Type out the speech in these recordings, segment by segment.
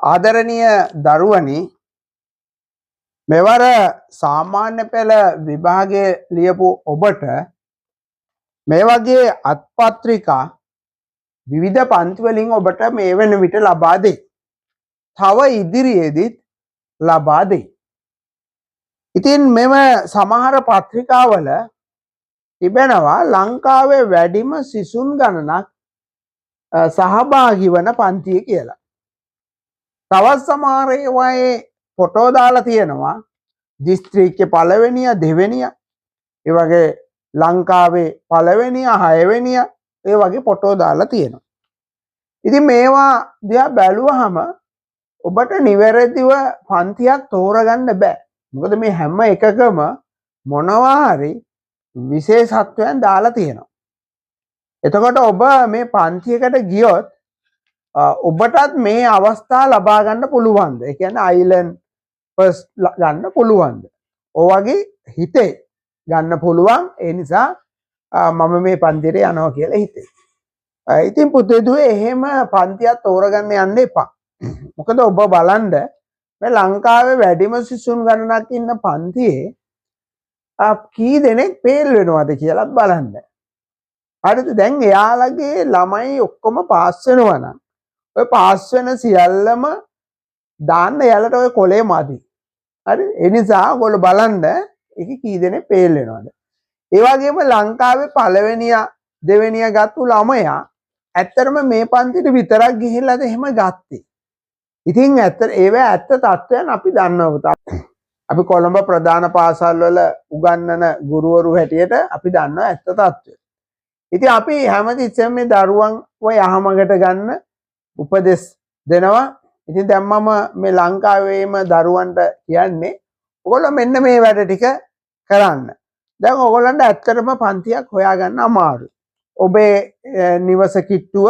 ආදරණීය දරුවනි මෙවර සාමාන්‍ය පෙළ විභාගයේ ලියපු ඔබට මේ වගේ අත්පත්‍රිකා විවිධ පන්ති වලින් ඔබට මේ වෙන විට ලබා දෙයි. තව ඉදිරියේදීත් ලබා දෙයි. ඉතින් මෙම සමහර පත්‍රිකාවල තිබෙනවා ලංකාවේ වැඩිම සිසුන් ගණනක් සහභාගී වන පන්තිය කියලා. තවත් සමහර ඒවායේ ෆොටෝ දාලා තියෙනවා දිස්ත්‍රික්කයේ පළවෙනිය දෙවෙනිය ඒ වගේ ලංකාවේ පළවෙනිය හයවෙනිය ඒ වගේ ෆොටෝ දාලා තියෙනවා. ඉතින් මේවා දිහා බැලුවහම ඔබට නිවැරදිව පන්තියක් තෝරගන්න බෑ. මොකද මේ හැම එකකම මොනවා හරි විශේෂත්වයන් දාලා තියෙනවා. එතකොට ඔබ මේ පන්තියකට ගියොත් ඔබටත් මේ අවස්ථා ලබා ගන්න පුළුවන්ද? ඒ කියන්නේ අයිලන්ඩ් ෆස්ට් ගන්න පුළුවන්ද? ඔය වගේ හිතේ ගන්න පුළුවන්. ඒ නිසා මම මේ පන්තියට යනවා කියලා හිතේ. ඉතින් පුතේදුවේ එහෙම පන්තියක් තෝරගන්න යන්න එපා. මොකද ඔබ බලන්න මේ ලංකාවේ වැඩිම සිසුන් ගණනක් ඉන්න පන්තියේ කී දෙනෙක් ෆේල් වෙනවද කියලා බලන්න. හරිද? දැන් එයාලගේ ළමයි ඔක්කොම පාස් වෙනවා නම් ඔය පාස් වෙන සියල්ලම දාන්න එයාලට ඔය කොලේ මදි. හරි? ඒ නිසා ඔයගොල්ලෝ බලන්න ඒක කී දෙනෙක් ෆේල් වෙනවද. ඒ වගේම ලංකාවේ පළවෙනියා දෙවෙනියා ගත්තු ළමයා ඇත්තටම මේ පන්තිට විතරක් ගිහිල්ලාද එහෙම ගත්තේ. ඉතින් ඒවා ඇත්ත තත්ත්වයන් අපි දන්නවා. අපි කොළඹ ප්‍රධාන පාසල් වල උගන්වන ගුරුවරු හැටියට අපි දන්නවා ඇත්ත තත්ත්වය. ඉතින් අපි හැමතිස්සෙම මේ දරුවන් ඔය යහමගට ගන්න උපදෙස් දෙනවා. ඉතින් දැන් මම මේ ලංකාවේම දරුවන්ට කියන්නේ ඔයගොල්ලෝ මෙන්න මේ වැඩ ටික කරන්න. දැන් ඔයගොල්ලන්ට ඇත්තටම පන්තියක් හොයාගන්න අමාරුයි. ඔබේ නිවස කිට්ටුව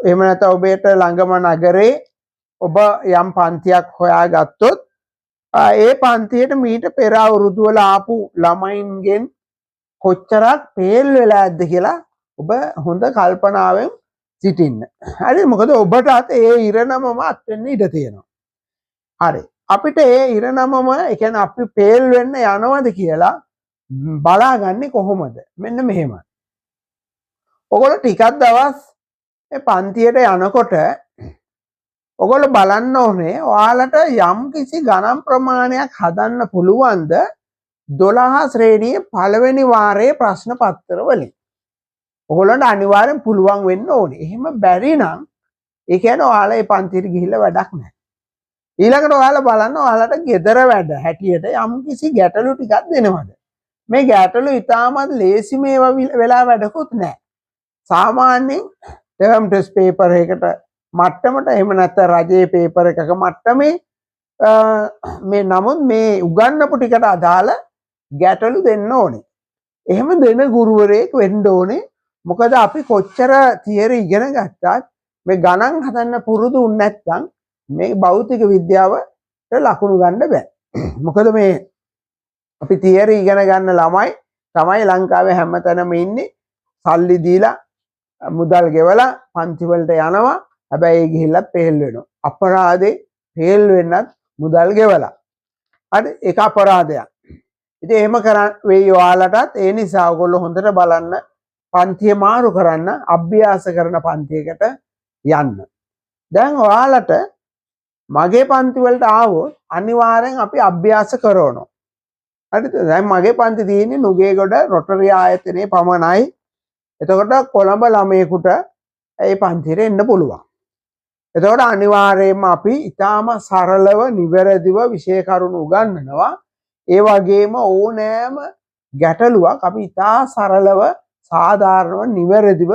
එහෙම නැත්නම් ඔබේට ළඟම නගරේ ඔබ යම් පන්තියක් හොයාගත්තොත් ඒ පන්තියට මීට පෙර අවුරුදු වල ආපු ළමයින්ගෙන් කොච්චරක් ෆේල් වෙලා ඇද්ද කියලා ඔබ හොඳ කල්පනාවෙන් සිටින්න. හරි? මොකද ඔබටත් ඒ ඉරණමම අත් වෙන්න ඉඩ තියෙනවා. හරි. අපිට ඒ ඉරණමම ඒ කියන්නේ අපි ෆේල් වෙන්න යනවද කියලා බලාගන්නේ කොහොමද? මෙන්න මෙහෙමයි. ඔයගොල්ලෝ ටිකක් දවස් මේ පන්තියට යනකොට ඔයගොල්ලෝ බලන්න ඕනේ ඔයාලට යම් කිසි ගණන් ප්‍රමාණයක් හදන්න පුළුවන්ද 12 ශ්‍රේණියේ පළවෙනි වාරයේ ප්‍රශ්න පත්‍ර වලින්. ඔයගොල්ලන්ට අනිවාර්යෙන් පුළුවන් වෙන්න ඕනේ. එහෙම බැරි නම් ඒ කියන්නේ ඔයාලා මේ පන්තියට ගිහිල්ලා වැඩක් නැහැ. ඊළඟට ඔයාලා බලන්න ඔයාලට ගෙදර වැඩ හැටියට යම් කිසි ගැටලු ටිකක් දෙනවද? මේ ගැටලු ඉතාමත් ලේසි මේවා වෙලා වැඩකුත් නැහැ. සාමාන්‍යයෙන් ටර්ම් ටෙස්ට් පේපර් එකකට මට්ටමට එහෙම නැත්නම් රජයේ පේපර් එකක මට්ටමේ මේ නමුත් මේ උගන්වපු ටිකට අදාළ ගැටලු දෙන්න ඕනේ. එහෙම දෙන ගුරුවරයෙක් වෙන්න ඕනේ. මොකද අපි කොච්චර තියරි ඉගෙන ගත්තත් මේ ගණන් හදන්න පුරුදු වුනේ නැත්නම් මේ භෞතික විද්‍යාවට ලකුණු ගන්න බෑ. මොකද මේ අපි තියරි ඉගෙන ගන්න ළමයි තමයි ලංකාවේ හැමතැනම ඉන්නේ. සල්ලි දීලා මුදල් ගෙවලා පන්ති වලට යනවා. හැබැයි ගිහිල්ලා ෆේල් වෙනවා. අපරාධේ ෆේල් වෙන්නත් මුදල් ගෙවලා. හරි? ඒක අපරාධයක්. ඉතින් එහෙම වෙයි ඔයාලටත්. ඒ නිසා ඔයගොල්ලෝ හොඳට බලන්න පන්තිය මාරු කරන්න අභ්‍යාස කරන පන්තියකට යන්න. දැන් ඔයාලට මගේ පන්ති වලට ආවොත් අනිවාර්යෙන් අපි අභ්‍යාස කරනවා. හරිද? දැන් මගේ පන්ති තියෙන්නේ නුගේගොඩ රොටරි ආයතනයේ පමණයි. එතකොට කොළඹ ළමයෙකුට ඒ පන්තියට එන්න පුළුවන්. එතකොට අනිවාර්යයෙන්ම අපි ඊටාම සරලව නිවැරදිව විෂය කරුණු උගන්වනවා. ඒ වගේම ඕනෑම ගැටලුවක් අපි ඊටා සරලව සාධාරණව නිවැරදිව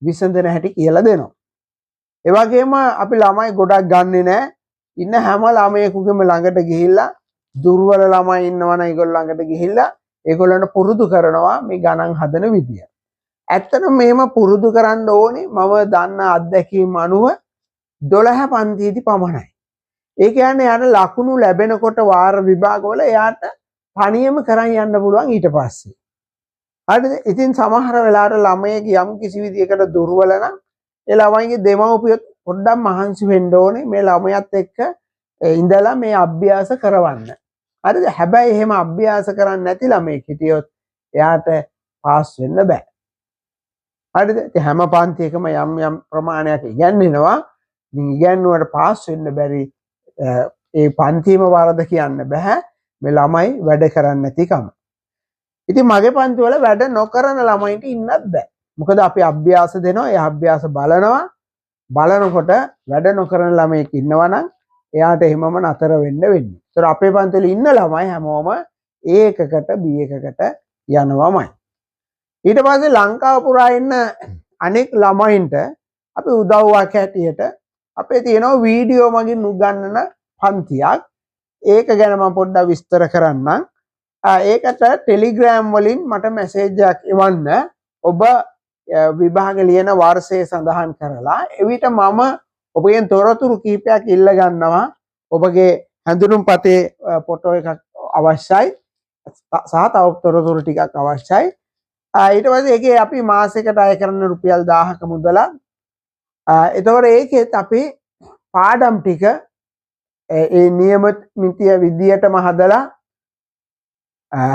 විසඳන හැටි කියලා දෙනවා. ඒ වගේම අපි ළමයි ගොඩක් ගන්නෙ නැහැ. ඉන්න හැම ළමයෙකුගේම ළඟට ගිහිල්ලා දුර්වල ළමයි ඉන්නවනම් ඒගොල්ලෝ ළඟට ගිහිල්ලා ඒගොල්ලන්ට පුරුදු කරනවා මේ ගණන් හදන විදිය. ඇත්තටම මෙහෙම පුරුදු කරන්න ඕනේ මම දන්න අත්දැකීම් අනුව 12 පන්තියේදී පමණයි. ඒ කියන්නේ යාට ලකුණු ලැබෙනකොට වාර විභාගවල එයාට තනියම කරන් යන්න පුළුවන් ඊට පස්සේ. හරිද? ඉතින් සමහර වෙලාවට ළමයෙක් යම් කිසි විදියකට දුර්වල නම් ඒ ළමයිගේ දෙමව්පියොත් පොඩ්ඩක් මහන්සි වෙන්න ඕනේ මේ ළමයාත් එක්ක ඉඳලා මේ අභ්‍යාස කරවන්න. හරිද? හැබැයි එහෙම අභ්‍යාස කරන්නේ නැති ළමයෙක් හිටියොත් එයාට පාස් වෙන්න බෑ. හරිද? ඉතින් හැම පන්තියකම යම් යම් ප්‍රමාණයක් ඉගෙනනවා. ඉතින් ඉගෙනුවට පාස් වෙන්න බැරි ඒ පන්තිම වරද කියන්න බෑ. මේ ළමයි වැඩ කරන්නේ නැතිකම. ඉතින් මගේ පන්ති වල වැඩ නොකරන ළමයින්ට ඉන්නත් බෑ. මොකද අපි අභ්‍යාස දෙනවා. ඒ අභ්‍යාස බලනවා. බලනකොට වැඩ නොකරන ළමයෙක් ඉන්නවා නම් එයාට එහෙමම නතර වෙන්න වෙන්නේ. ඒතර අපේ පන්ති වල ඉන්න ළමයි හැමෝම A1කට B1කට යනවාමයි. ඊට පස්සේ ලංකාව පුරා ඉන්න අනෙක් ළමයින්ට අපි උදව්වක් හැටියට අපේ තියෙනවා වීඩියෝ මගින් උගන්වන පන්තියක්. ඒක ගැන මම පොඩ්ඩක් විස්තර කරන්නම්. ඒකට ටෙලිග්‍රෑම් වලින් මට මැසේජ් එකක් එවන්න. ඔබ විභාග ලියන වර්ෂය සඳහන් කරලා එවිට මම ඔබගෙන් තොරතුරු කිහිපයක් ඉල්ල ගන්නවා. ඔබගේ හැඳුනුම්පතේ ෆොටෝ එකක් අවශ්‍යයි. සහ තව තොරතුරු ටිකක් අවශ්‍යයි. ඊට පස්සේ ඒකේ අපි මාසෙකට අය කරන රුපියල් 1000ක මුදලක්. එතකොට ඒකෙත් අපි පාඩම් ටික ඒ නියමිත විදියටම හදලා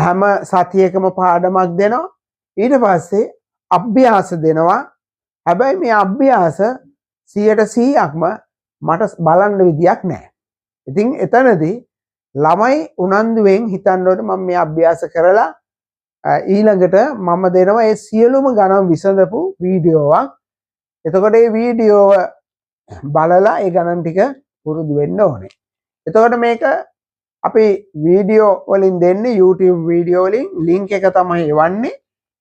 හැම සතියකම පාඩමක් දෙනවා. ඊට පස්සේ අභ්‍යාස දෙනවා. හැබැයි මේ අභ්‍යාස 100%ක්ම මට බලන්න විදියක් නැහැ. ඉතින් එතනදී ළමයි උනන්දුවෙන් හිතන්න ඕනේ මම මේ අභ්‍යාස කරලා ඊළඟට මම දෙනවා ඒ සියලුම ගණන් විසඳපු වීඩියෝවක්. එතකොට මේ වීඩියෝව බලලා ඒ ගණන් ටික පුරුදු වෙන්න ඕනේ. එතකොට මේක අපි වීඩියෝ වලින් දෙන්නේ YouTube වීඩියෝ වලින් link එක තමයි එවන්නේ.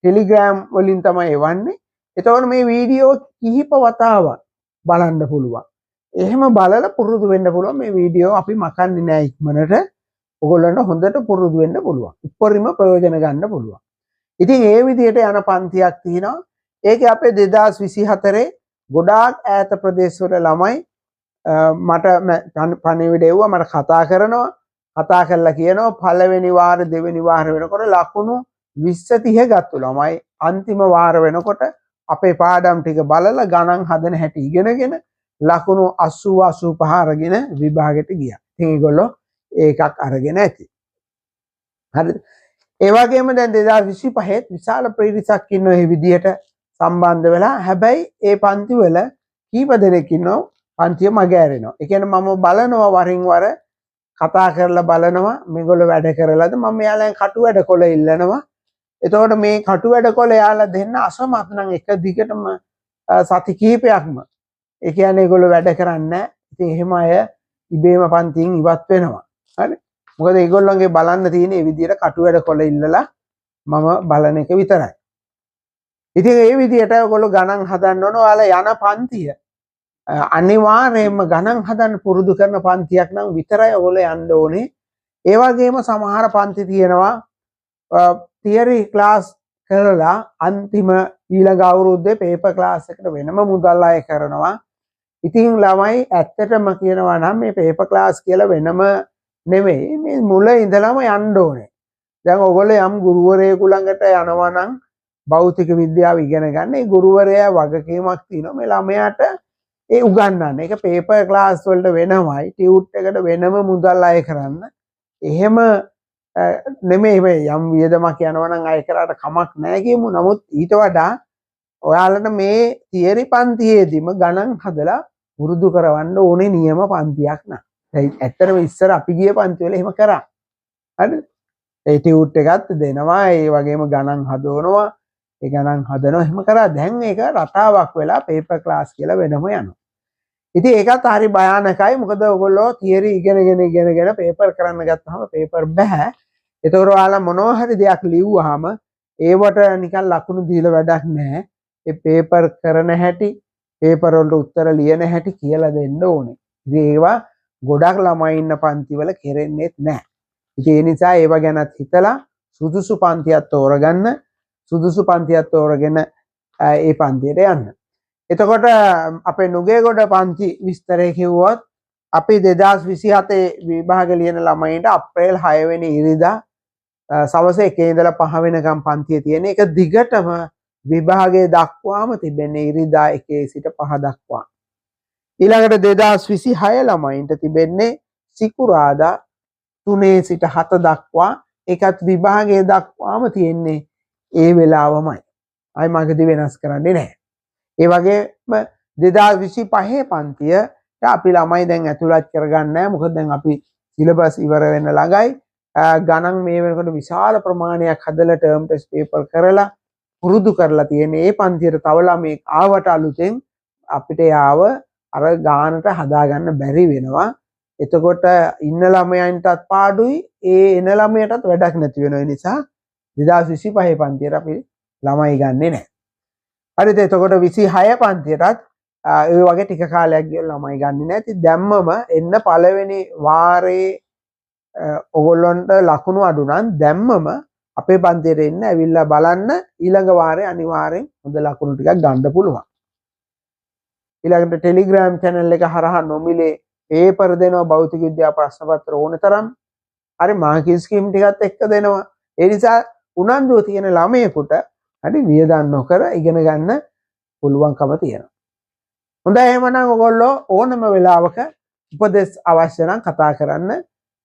Telegram වලින් තමයි එවන්නේ. එතකොට මේ වීඩියෝ කිහිප වතාවක් බලන්න පුළුවන්. එහෙම බලලා පුරුදු වෙන්න පුළුවන්. මේ වීඩියෝ අපි මකන්නේ නැහැ ඉක්මනට. ඔයගොල්ලන්ට හොඳට පුරුදු වෙන්න පුළුවන්. උපරිම ප්‍රයෝජන ගන්න පුළුවන්. ඉතින් ඒ විදිහට යන පන්තියක් තියෙනවා. ඒකේ අපේ 2024 ගොඩාක් ඈත ප්‍රදේශවල ළමයි මට පණිවිඩ එව්වා. මට කතා කරනවා. කතා කරලා කියනවා පළවෙනි වාර දෙවෙනි වාර වෙනකොට ලකුණු 20 30 ගත්තු ළමයි අන්තිම වාර වෙනකොට අපේ පාඩම් ටික බලලා ගණන් හදන හැටි ඉගෙනගෙන ලකුණු 80 85 අරගෙන විභාගෙට ගියා. ඉතින් ඒගොල්ලෝ ඒකක් අරගෙන ඇති. හරිද? ඒ වගේම දැන් 2025 විශාල ප්‍රතිශතක් ඉන්නවා මේ විදියට සම්බන්ධ වෙලා. හැබැයි ඒ පන්ති වල කීප දෙනෙක් ඉන්නවා පන්තිය මග ඇරෙනවා. ඒ කියන්නේ මම බලනවා වරින් වර කතා කරලා බලනවා මේගොල්ලෝ වැඩ කරලාද මම යාළුවන් කටු වැඩ කොළ ඉල්ලනවා. එතකොට මේ කටු වැඩ කොළ යාළුවා දෙන්න අසමත් නම් එක දිගටම සති කිහිපයක්ම ඒ කියන්නේ ඒගොල්ලෝ වැඩ කරන්නේ නැහැ. ඉතින් එහෙම අය ඉබේම පන්තියෙන් ඉවත් වෙනවා. හරි? මොකද ඒගොල්ලන්ගේ බලන්න තියෙන මේ විදියට කටු වැඩ කොළ ඉල්ලලා මම බලන එක විතරයි. ඉතින් මේ විදියට ඔයගොල්ලෝ ගණන් හදන්න ඕන. ඔයාලා යන පන්තිය අනිවාර්යයෙන්ම ගණන් හදන්න පුරුදු කරන පන්තියක් නම් විතරයි ඔයගොල්ලෝ යන්න ඕනේ. ඒ වගේම සමහර පන්ති තියෙනවා තියරි ක්ලාස් කරලා අන්තිම ඊළඟ අවුරුද්දේ පේපර් ක්ලාස් එකට වෙනම මුදල් අය කරනවා. ඉතින් ළමයි ඇත්තටම කියනවා නම් මේ පේපර් ක්ලාස් කියලා වෙනම නෙමෙයි මේ මුල ඉඳලම යන්න ඕනේ. දැන් ඔයගොල්ලෝ යම් ගුරුවරයෙකු ළඟට යනවා නම් භෞතික විද්‍යාව ඉගෙන ගන්න. ඒ ගුරුවරයා වගකීමක් තියෙනවා මේ ළමයාට ඒ උගන්වන්න. ඒක පේපර් ක්ලාස් වලට වෙනමයි ටියුට් එකට වෙනම මුදල් අය කරන්න. එහෙම නෙමෙයි මේ යම් වියදමක් යනවා නම් අය කරාට කමක් නැහැ කියමු. නමුත් ඊට වඩා ඔයාලට මේ තියරි පන්තියේදීම ගණන් හදලා පුරුදු කරවන්න ඕනේ නියම පන්තියක් නා. ඇත්තටම ඉස්සර අපි ගිය පන්ති වල එහෙම කරා. හරිද? ඒ ටියුට් එකත් දෙනවා. ඒ වගේම ගණන් හදවනවා. ඒ ගණන් හදනවා එහෙම කරා. දැන් ඒක රටාවක් වෙලා පේපර් ක්ලාස් කියලා වෙනම යනවා. ඉතින් ඒකත් හරි භයානකයි. මොකද ඔයගොල්ලෝ තියරි ඉගෙනගෙන පේපර් කරන්න ගත්තාම පේපර් බෑ. ඒතකොට ඔයාලා මොනවා හරි දෙයක් ලිව්වහම ඒවට නිකන් ලකුණු දීලා වැඩක් නැහැ. ඒ පේපර් කරන හැටි, පේපර් වලට උත්තර ලියන හැටි කියලා දෙන්න ඕනේ. ඉතින් ඒවා ගොඩක් ළමයි ඉන්න පන්තිවල කෙරෙන්නේ නැහැ. ඉතින් ඒ නිසා ඒව ගැනත් හිතලා සුදුසු පන්තියක් තෝරගන්න. සුදුසු පන්තියක් තෝරගෙන ඒ පන්තියට යන්න. එතකොට අපේ නුගේගොඩ පන්ති විස්තරය කිව්වොත් අපි 2027 විභාග ලියන ළමයින්ට අප්‍රේල් 6 වෙනි ඉරිදා සවස් 1 ඉඳලා 5 වෙනකම් පන්තිය තියෙන. ඒක දිගටම විභාගයේ දක්වාම තිබෙන්නේ ඉරිදා 1 සිට 5 දක්වා. ඊළඟට 2026 ළමයින්ට තිබෙන්නේ සිකුරාදා 3 සිට 7 දක්වා ඒකත් විභාගයේ දක්වාම තියෙන්නේ ඒ වෙලාවමයි. ආයි මාකදී වෙනස් කරන්නේ නැහැ. ඒ වගේම 2025 පන්තියට අපි ළමයි දැන් ඇතුළත් කරගන්නේ නැහැ. මොකද දැන් අපි සිලබස් ඉවර වෙන්න ළඟයි. ගණන් මේ වෙනකොට විශාල ප්‍රමාණයක් හදලා ටර්ම් ටෙස්ට් පේපර් කරලා පුරුදු කරලා තියෙන්නේ. ඒ පන්තියට තව ළමෙක් ආවට අලුතෙන් අපිට යාව අර ගානට හදාගන්න බැරි වෙනවා. එතකොට ඉන්න ළමයන්ටත් පාඩුයි ඒ එන ළමයටත් වැඩක් නැති වෙන නිසා 2025 පන්තියට අපි ළමයි ගන්නෙ නැහැ. හරිද? එතකොට 26 පන්තියටත් ඒ වගේ ටික කාලයක් ගියලා ළමයි ගන්නෙ නැහැ. ඉතින් දැම්මම එන්න පළවෙනි වාරේ ඔයගොල්ලන්ට ලකුණු අඩු නම් දැම්මම අපේ පන්තියට එන්න ඇවිල්ලා බලන්න ඊළඟ වාරේ අනිවාර්යෙන් හොඳ ලකුණු ටිකක් ගන්න පුළුවන්. ඊළඟට ටෙලිග්‍රෑම් channel එක හරහා නොමිලේ පේපර් දෙනවා භෞතික විද්‍යා ප්‍රශ්න පත්‍ර ඕන තරම්. හරි මාකින් ස්කීම් ටිකත් එක්ක දෙනවා. ඒ නිසා උනන්දුව තියෙන ළමයෙකුට හරි වියදම් නොකර ඉගෙන ගන්න පුළුවන්කම තියෙනවා. හොඳයි එහෙනම් ඔයගොල්ලෝ ඕනම වෙලාවක උපදෙස් අවශ්‍ය නම් කතා කරන්න.